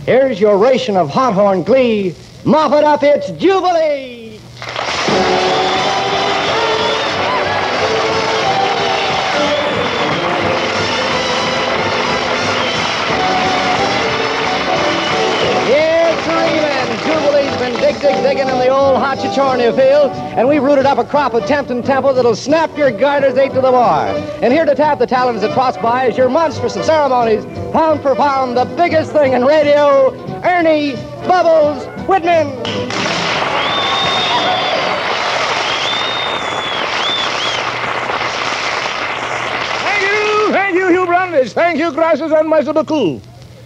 Here's your ration of hot horn glee. Mop it up, it's Jubilee! Jubilee's been digging in the old Hachachornia field, and we've rooted up a crop of tempting tempo that'll snap your garters 8 to the bar. And here to tap the talents that cross by is your monstrous of ceremonies, pound for pound, the biggest thing in radio, Ernie Bubbles Whitman. Thank you, Hugh Brundage. Thank you, gracias, and Meister Cool.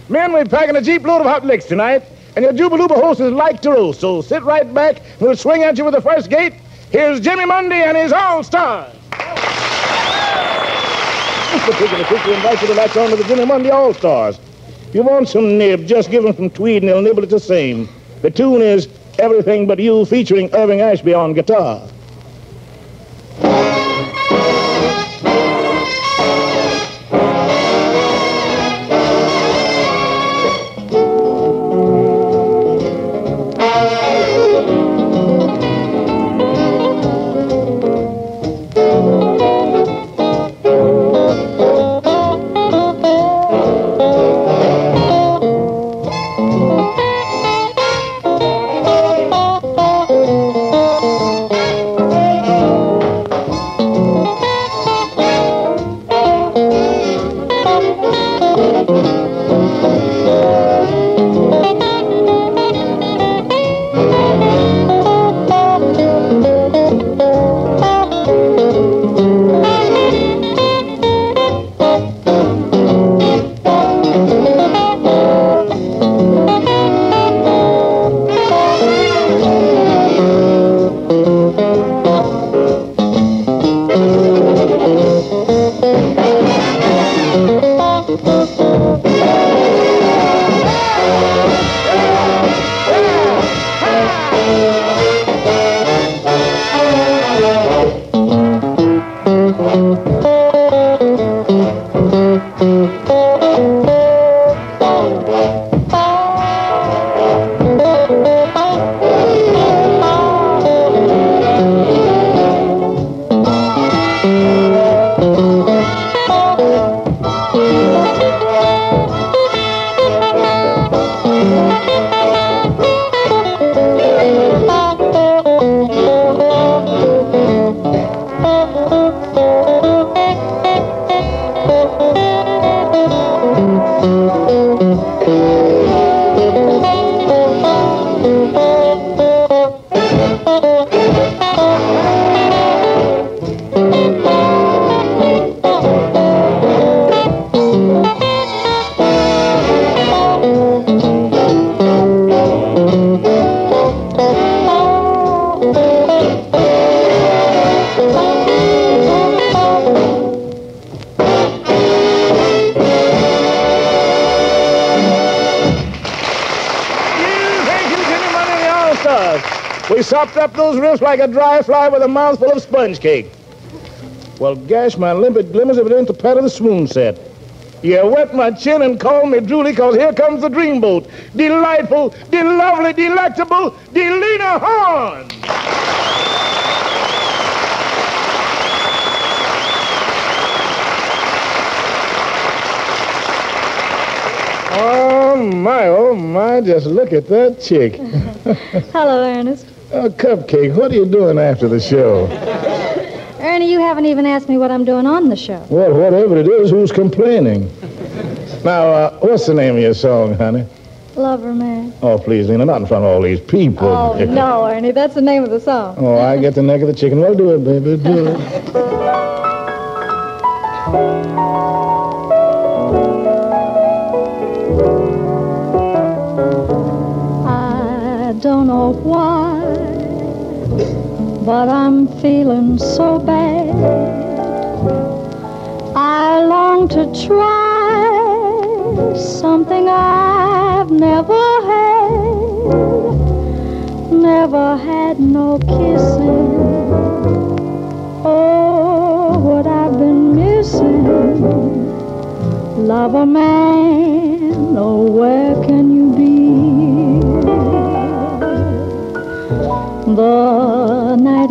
Men, we're packing a jeep load of hot licks tonight. And your Jubilee host is like to roast, so sit right back. We'll swing at you with the first gate. Here's Jimmy Mundy and his All-Stars. This particular picture invites you to latch on to the Jimmy Mundy All-Stars. If you want some nib, just give them some tweed and they'll nibble it the same. The tune is Everything But You featuring Irving Ashby on guitar. We sopped up those riffs like a dry fly with a mouthful of sponge cake. Well, gosh, my limpid glimmers if it ain't the pat of the swoon set. You wet my chin and call me drooly, 'cause here comes the dreamboat. Delightful, de-lovely, delectable, Lena Horne. Oh, my, just look at that chick. Hello, Ernest. Oh, Cupcake, what are you doing after the show? Ernie, you haven't even asked me what I'm doing on the show. Well, whatever it is, who's complaining? Now, what's the name of your song, honey? Loverman. Oh, please, Lena, not in front of all these people. Oh, no, Ernie, that's the name of the song. Oh, I get the neck of the chicken. Well, do it, baby, do it. I don't know why, but I'm feeling so bad. I long to try something I've never had no kissing. Oh, what I've been missing. Loverman, oh, where can you be?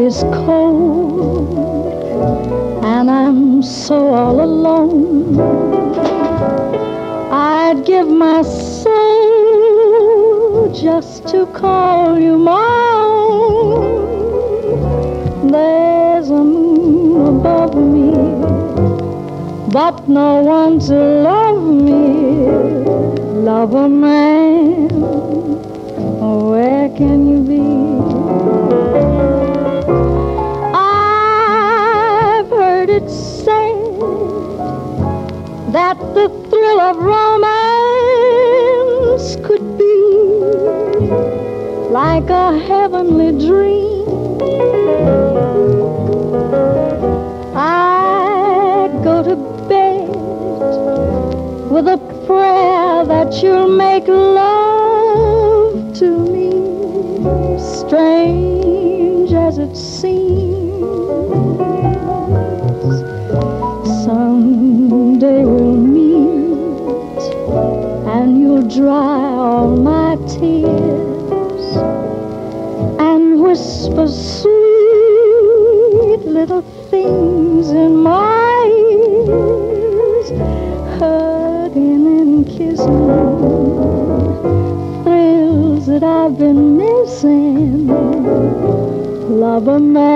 is cold and I'm so all alone. I'd give my soul just to call you my own. There's a moon above me, but no one to love me. Loverman, where can you be? I've heard it said that the thrill of romance could be like a heavenly dream. I'd go to bed with a prayer that you'll make love to me, strange as it seems. Someday we'll meet and you'll dry all my tears and whisper sweet little things in my ears, hugging and kissing, thrills that I've been missing. Loverman,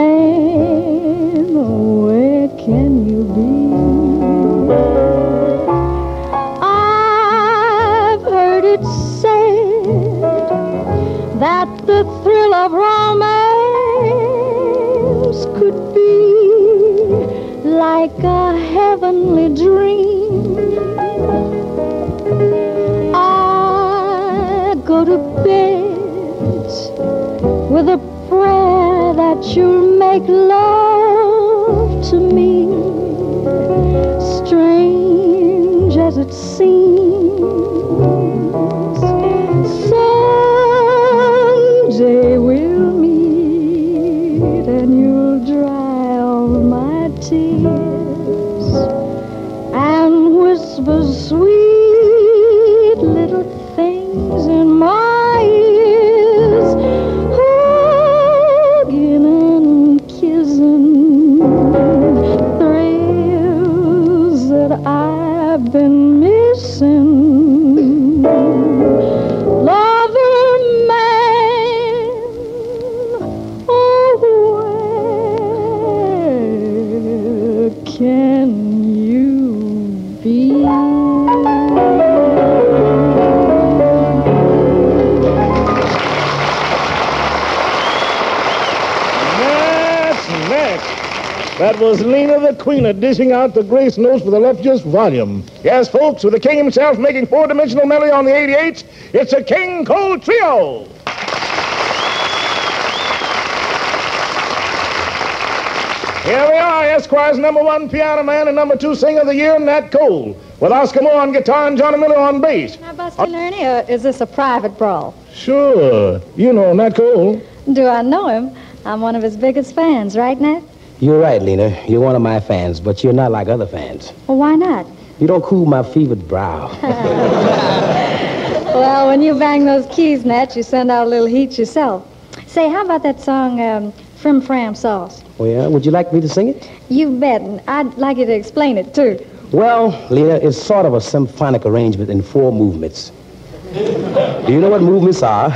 where can you be? I've heard it said that the thrill of romance could be like a heavenly dream. I'd go to bed with a prayer that you'll make love to me, strange as it seems. Someday we'll meet and you'll dry all my tears and whisper sweet little things in my ears, hugging and kissing, thrills that I've been missing. Loverman, oh, where can you be? That's next. That was Lena the Queen dishing out the grace notes for the leftist volume. Yes, folks, with the king himself making four-dimensional melody on the 88, it's a King Cole Trio. Here we are, Esquire's #1 piano man and #2 singer of the year, Nat Cole, with Oscar Moore on guitar and Johnny Miller on bass. Now, Buster and Ernie, is this a private brawl? Sure. You know Nat Cole. Do I know him? I'm one of his biggest fans, right, Nat? You're right, Lena. You're one of my fans, but you're not like other fans. Well, why not? You don't cool my fevered brow. Well, when you bang those keys, Nat, you send out a little heat yourself. Say, how about that song, Frim Fram Sauce? Oh, yeah? Would you like me to sing it? You bet, and I'd like you to explain it, too. Well, Lena, it's sort of a symphonic arrangement in 4 movements. Do you know what movements are?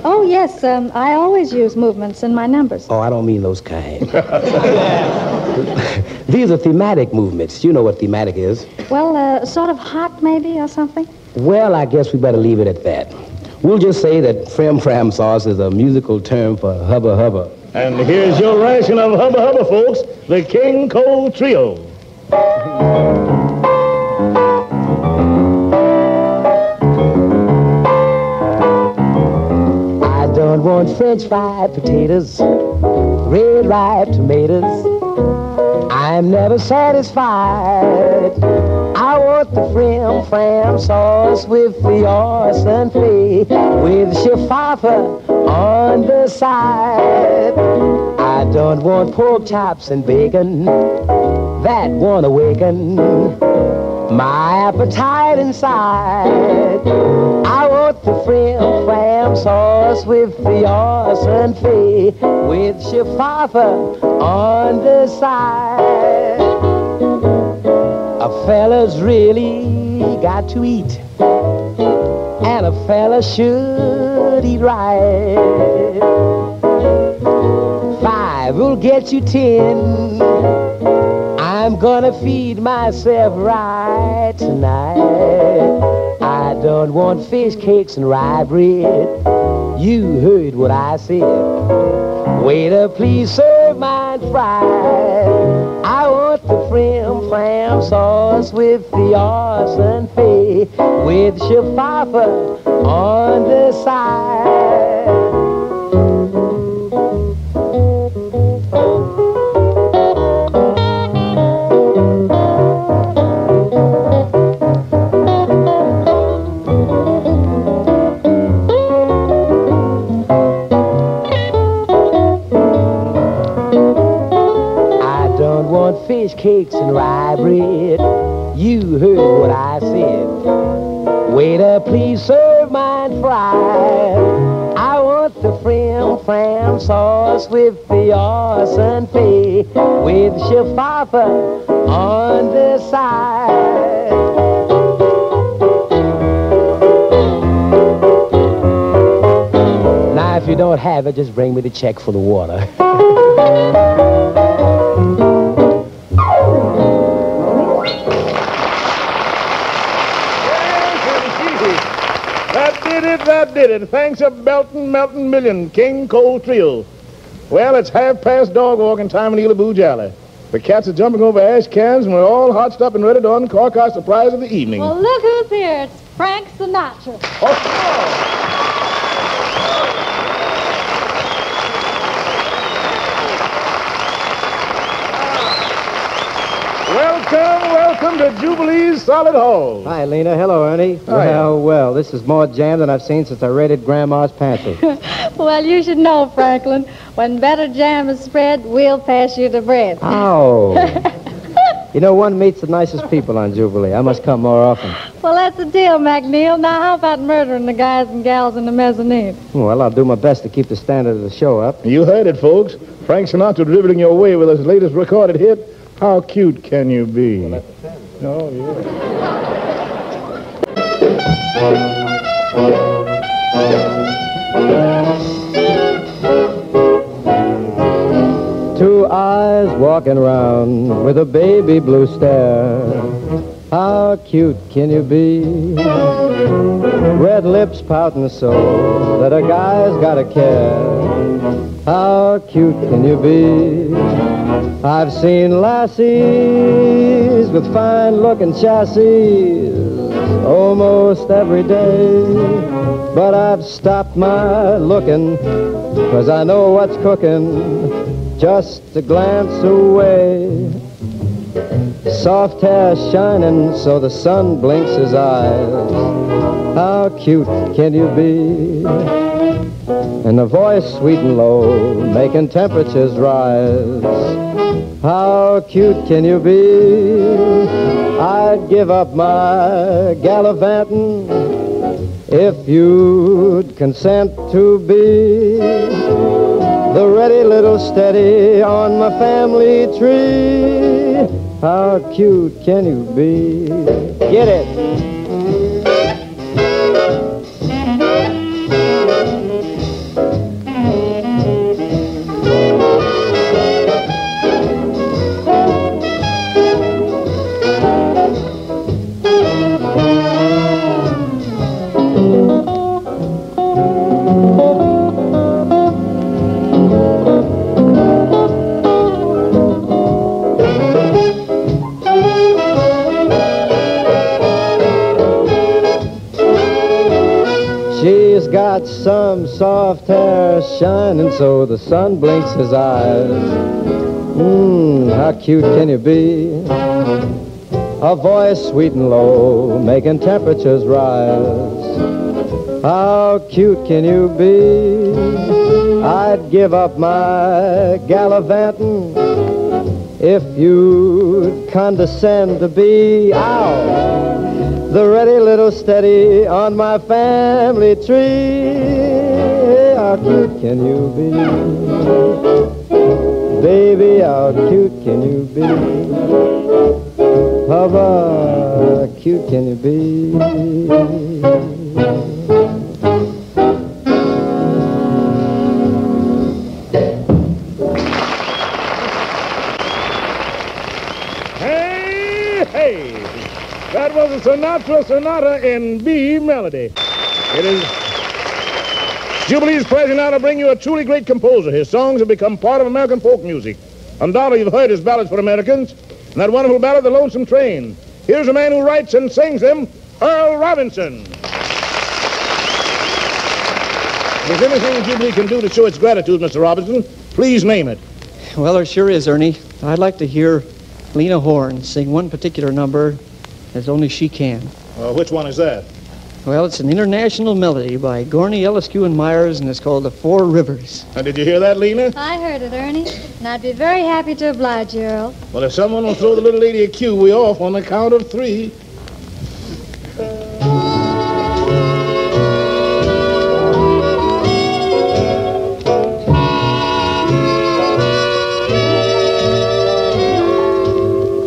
Oh, yes, I always use movements in my numbers. Oh, I don't mean those kind. These are thematic movements. You know what thematic is. Well, sort of hot, maybe, or something? Well, I guess we better leave it at that. We'll just say that Frim Fram Sauce is a musical term for hubba hubba. And here's your ration of hubba hubba, folks, the King Cole Trio. I don't want French fried potatoes, red ripe tomatoes. I'm never satisfied. I want the Frim Fram sauce with your sunflay, with shaffa on the side. I don't want pork chops and bacon, that won't awaken my appetite inside. I want the Frim Fram sauce with Fios and Fee, with Shafava on the side. A fella's really got to eat, and a fella should eat right. 5 will get you 10. I'm gonna feed myself right tonight. I don't want fish cakes and rye bread. You heard what I said. Waiter, please serve mine fried. I want the Frim Fram Sauce with Fios and Fee, with Shafava on the side. Fish cakes and rye bread. You heard what I said. Waiter, please serve mine fried. I want the Frim Fram Sauce with Fios and Fee, with Shafava on the side. Now, if you don't have it, just bring me the check for the water. That did it. Thanks a beltin', meltin' million, King Cole Trio. Well, it's 1/2 dog walking time in Elaboo Jolly. The cats are jumping over ash cans, and we're all hotched up and ready to uncork our surprise of the evening. Well, look who's here. It's Frank Sinatra. Welcome to Jubilee's Solid Hall. Hi, Lena. Hello, Ernie. Hiya. Well, this is more jam than I've seen since I raided Grandma's pantry. Well, you should know, Franklin, when better jam is spread, we'll pass you the bread. Oh. You know, one meets the nicest people on Jubilee. I must come more often. Well, that's the deal, McNeil. Now, how about murdering the guys and gals in the mezzanine? Well, I'll do my best to keep the standard of the show up. You heard it, folks. Frank Sinatra dribbling your way with his latest recorded hit, How Cute Can You Be? Well, that's the 10. Oh, yeah. 2 eyes walking around with a baby blue stare. How cute can you be? Red lips pouting so that a guy's gotta care. How cute can you be? I've seen lassies with fine-looking chassis almost every day, but I've stopped my looking, 'cause I know what's cooking just a glance away. Soft hair shining so the sun blinks his eyes. How cute can you be? And a voice sweet and low, making temperatures rise. How cute can you be? I'd give up my gallivanting if you'd consent to be the ready little steady on my family tree. How cute can you be? Get it! She's got some soft hair shining so the sun blinks his eyes. How cute can you be? A voice sweet and low, making temperatures rise. How cute can you be? I'd give up my gallivanting if you'd condescend to be, the ready little steady on my family tree. How cute can you be? Baby, how cute can you be? How cute can you be? Hey! That was a Sinatra Sonata in B melody. It is Jubilee's pleasure now to bring you a truly great composer. His songs have become part of American folk music. Undoubtedly, you've heard his ballads for Americans, and that wonderful ballad, The Lonesome Train. Here's a man who writes and sings them, Earl Robinson. If there's anything Jubilee can do to show its gratitude, Mr. Robinson, please name it. Well, there sure is, Ernie. I'd like to hear Lena Horne sing one particular number as only she can. Which one is that? Well, it's an international melody by Gorney, Eliscu, and Myers, and it's called The Four Rivers. Did you hear that, Lena? I heard it, Ernie, and I'd be very happy to oblige you, Earl. Well, if someone will throw the little lady a cue, we off on the count of 3.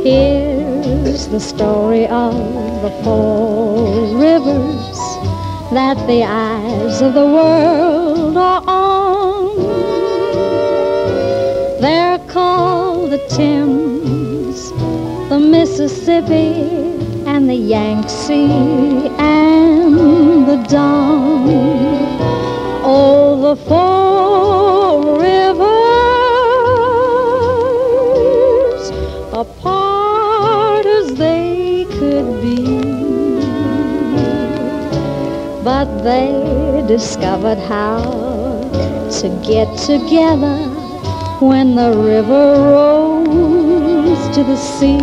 Here's the story of the 4 rivers that the eyes of the world are on. They're called the Thames, the Mississippi, and the Yangtze, and the Don. Oh, the 4 rivers, apart as they could be, but they discovered how to get together when the river rose to the sea,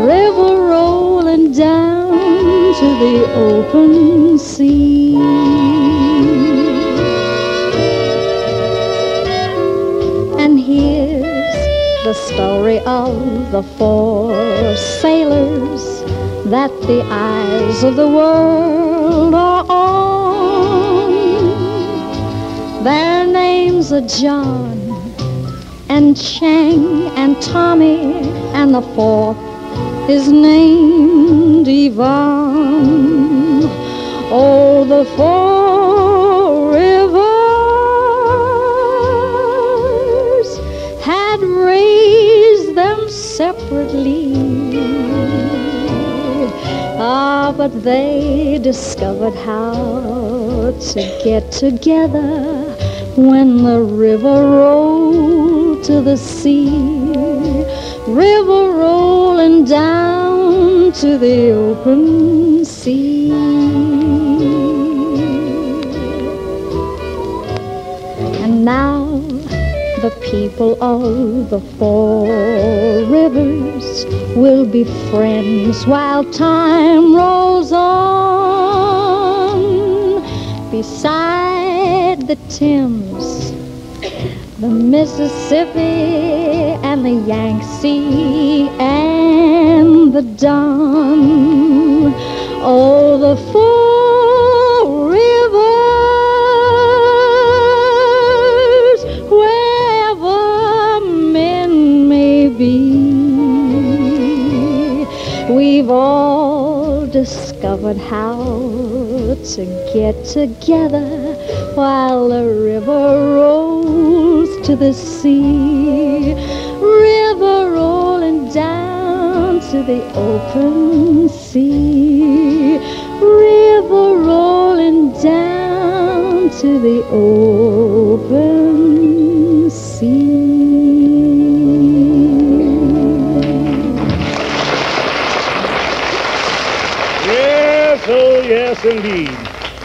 river rolling down to the open sea. And here's the story of the 4 sailors that the eyes of the world are on. Their names are John and Chang and Tommy, and the 4th is named Yvonne. Oh, the 4 rivers had raised them separately. But they discovered how to get together when the river rolled to the sea, river rolling down to the open sea. And now the people of the 4 rivers will be friends while time rolls on. Beside the Thames, the Mississippi, and the Yangtze, and the Don. Oh, the 4 rivers, wherever men may be, we've all discovered how to get together while the river rolls to the sea, river rolling down to the open sea, river rolling down to the open sea. Oh, yes, indeed.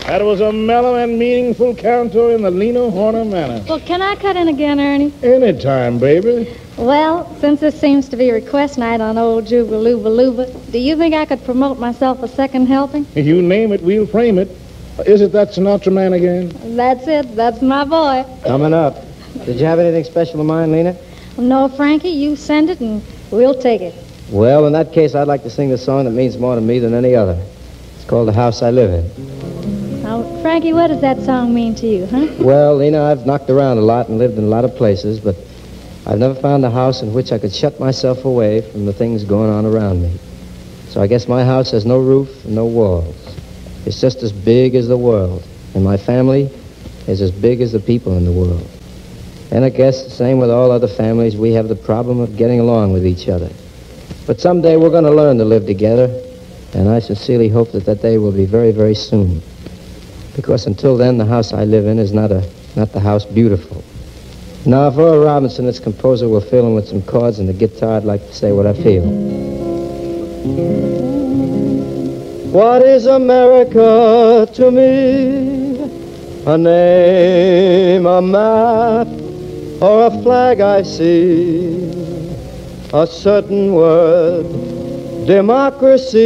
That was a mellow and meaningful canto in the Lena Horne manner. Well, can I cut in again, Ernie? Anytime, baby. Well, since this seems to be request night on old Jubilee, do you think I could promote myself a second helping? You name it, we'll frame it. Is it that Sinatra man again? That's it. That's my boy. Coming up. Did you have anything special in mind, Lena? No, Frankie, you send it and we'll take it. Well, in that case, I'd like to sing the song that means more to me than any other. It's called The House I Live In. Now, Frankie, what does that song mean to you, huh? Well, Lena, I've knocked around a lot and lived in a lot of places, but I've never found a house in which I could shut myself away from the things going on around me. So I guess my house has no roof and no walls. It's just as big as the world, and my family is as big as the people in the world. And I guess the same with all other families, we have the problem of getting along with each other. But someday we're going to learn to live together, and I sincerely hope that that day will be very, very soon. Because until then, the house I live in is not the house beautiful. Now, if Earl Robinson, its composer, will fill in with some chords and the guitar, I'd like to say what I feel. What is America to me? A name, a map, or a flag I see? A certain word, democracy.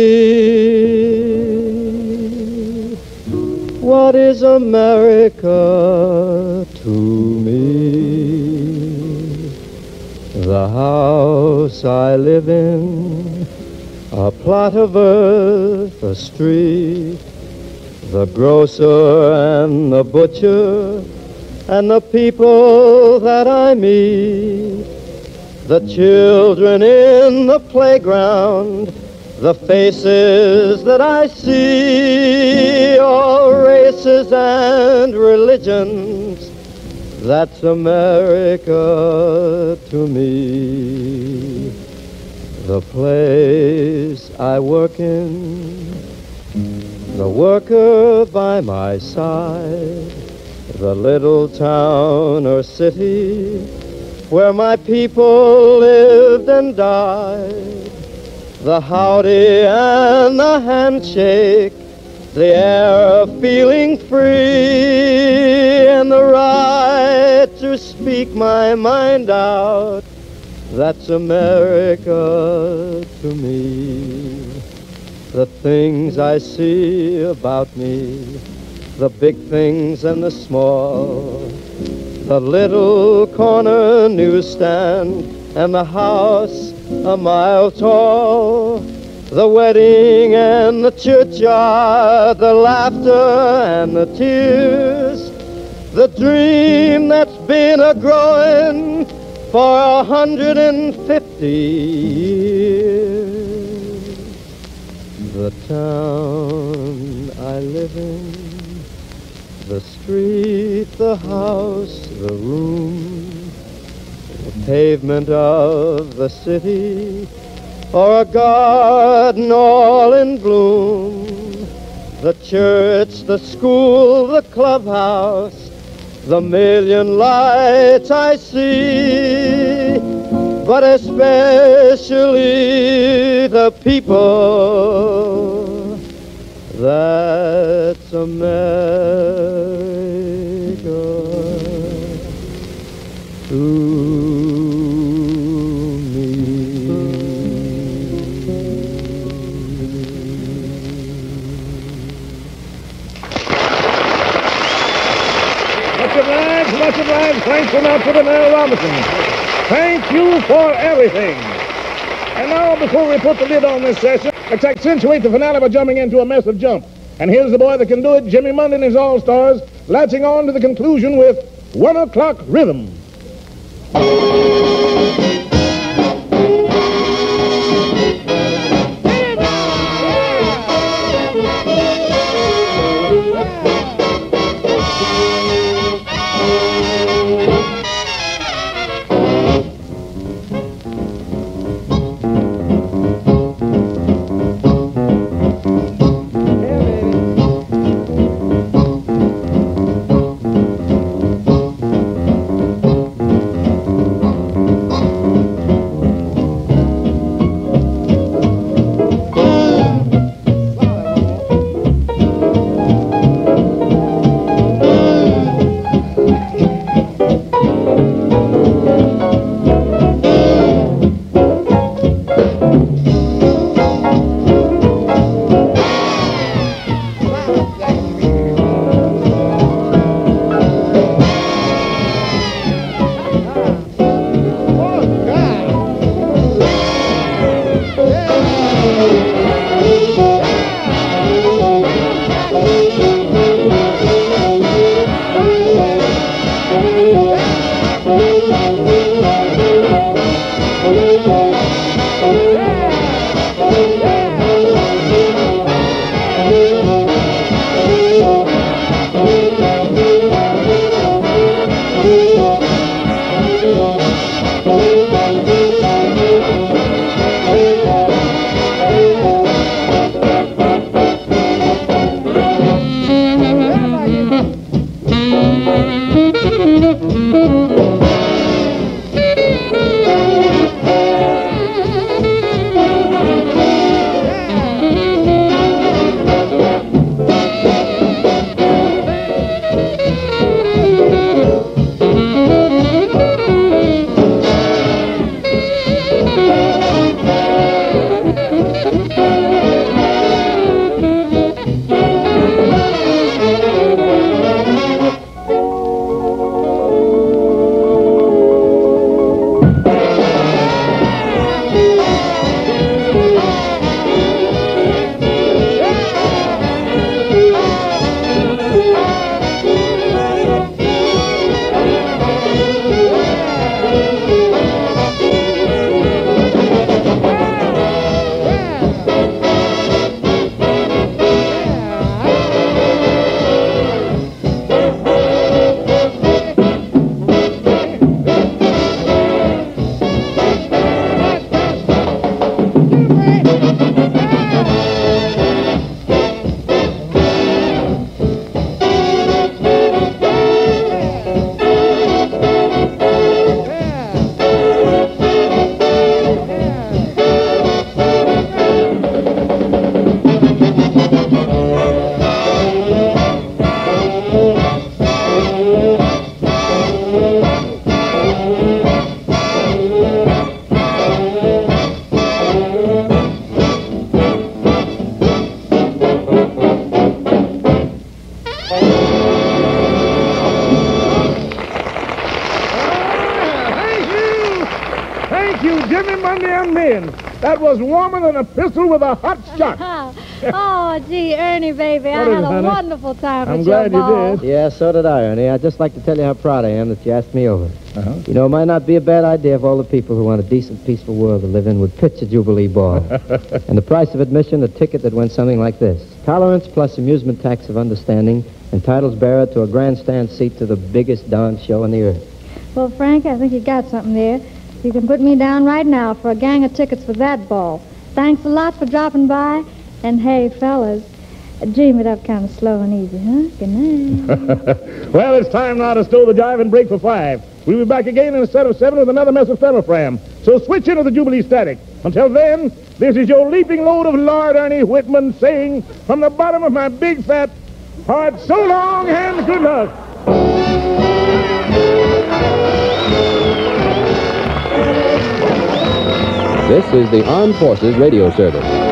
What is America to me? The house I live in, a plot of earth, a street, the grocer and the butcher, and the people that I meet, the children in the playground, the faces that I see, all races and religions. That's America to me. The place I work in, the worker by my side, the little town or city where my people lived and died, the howdy and the handshake, the air of feeling free, and the right to speak my mind out. That's America to me. The things I see about me, the big things and the small, the little corner newsstand and the house a mile tall, the wedding and the churchyard, the laughter and the tears, the dream that's been a-growing for 150 years. The town I live in, the street, the house, the room, the pavement of the city, or a garden all in bloom, the church, the school, the clubhouse, the million lights I see, but especially the people. That's America to me. Much obliged, Frank Sinatra and Earl Robinson. Thank you for everything. And now, before we put the lid on this session, let's accentuate the finale by jumping into a mess of jump. And here's the boy that can do it, Jimmy Mundy and his All-Stars, latching on to the conclusion with 1 o'clock rhythm. Thank you, Jimmy, Mundy, and men. That was warmer than a pistol with a hot shot. Oh, gee, Ernie, baby, I had a wonderful time I'm with your glad you ball. did. Yeah, so did I, Ernie. I'd just like to tell you how proud I am that you asked me over. You know, it might not be a bad idea if all the people who want a decent, peaceful world to live in would pitch a Jubilee ball. And the price of admission, a ticket that went something like this. Tolerance plus amusement tax of understanding entitles bearer to a grandstand seat to the biggest darn show on the earth. Well, Frank, I think you got something there. You can put me down right now for a gang of tickets for that ball. Thanks a lot for dropping by. And hey, fellas, dream it up kind of slow and easy, huh? Good night. Well, it's time now to stow the jive and break for 5. We'll be back again in a set of 7 with another mess of Frim Fram. So switch into the Jubilee static. Until then, this is your leaping load of Lord Ernie Whitman saying from the bottom of my big fat heart, so long and good luck. This is the Armed Forces Radio Service.